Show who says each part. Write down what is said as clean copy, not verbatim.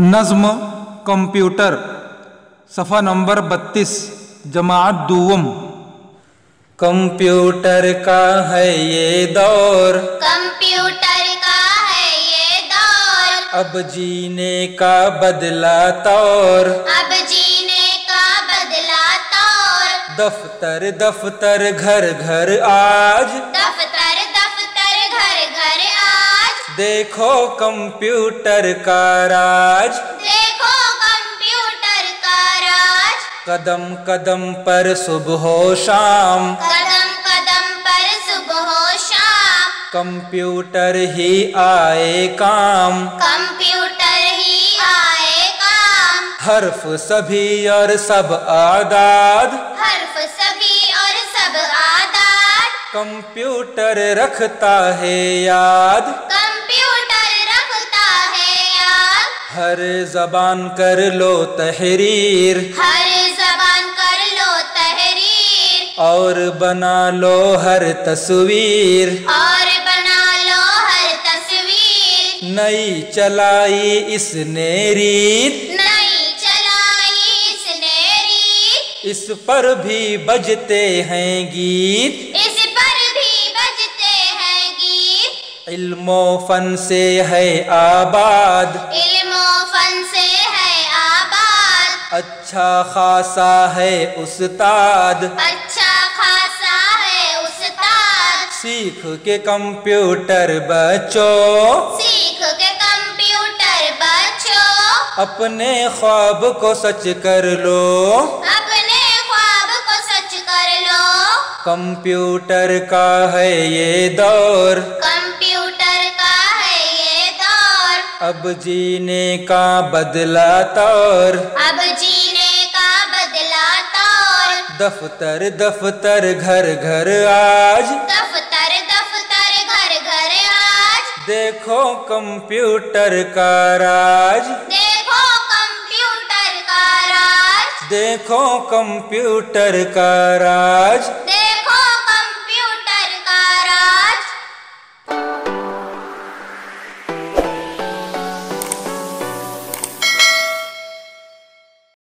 Speaker 1: नज़्म कंप्यूटर सफ़ा number 32 जमाअत दुवम। Computer का है ये दौर,
Speaker 2: कंप्यूटर का है ये दौर,
Speaker 1: अब जीने का बदला तौर,
Speaker 2: अब जीने का बदला तौर।
Speaker 1: दफ्तर दफ्तर घर घर आज,
Speaker 2: दफ्तर दफ्तर घर घर आज,
Speaker 1: देखो कंप्यूटर का राज,
Speaker 2: देखो कंप्यूटर का राज।
Speaker 1: कदम कदम पर सुबह शाम,
Speaker 2: कदम कदम पर सुबह शाम,
Speaker 1: कंप्यूटर ही आए काम,
Speaker 2: कंप्यूटर ही आए काम।
Speaker 1: हर्फ सभी और सब आदाद,
Speaker 2: हर्फ सभी और सब आदाद,
Speaker 1: कंप्यूटर रखता है याद,
Speaker 2: कंप्यूटर रखता है याद।
Speaker 1: हर जबान कर लो तहरीर,
Speaker 2: हर जबान कर लो तहरीर,
Speaker 1: और बना लो हर तस्वीर,
Speaker 2: और बना लो हर तस्वीर।
Speaker 1: नई चलाई इसने रीत,
Speaker 2: नई चलाई इसने रीत,
Speaker 1: इस पर भी बजते हैं गीत,
Speaker 2: इस पर भी बजते हैं गीत।
Speaker 1: इल्मो फन से है आबाद,
Speaker 2: इल्मो फन से है आबाद,
Speaker 1: अच्छा खासा है उस्ताद,
Speaker 2: अच्छा खासा है उस्ताद।
Speaker 1: सीख के कंप्यूटर बच्चों,
Speaker 2: सीख के कंप्यूटर बच्चों,
Speaker 1: अपने ख्वाब को सच कर लो,
Speaker 2: अपने ख्वाब को सच कर लो।
Speaker 1: कंप्यूटर का है ये दौर,
Speaker 2: कंप्यूटर का है ये दौर,
Speaker 1: अब जीने का बदला तौर,
Speaker 2: अब जीने का बदला तौर।
Speaker 1: दफ्तर दफ्तर घर घर आज,
Speaker 2: दफ्तर दफ्तर घर घर आज,
Speaker 1: देखो कंप्यूटर का राज,
Speaker 2: देखो कंप्यूटर का राज,
Speaker 1: देखो कंप्यूटर का राज।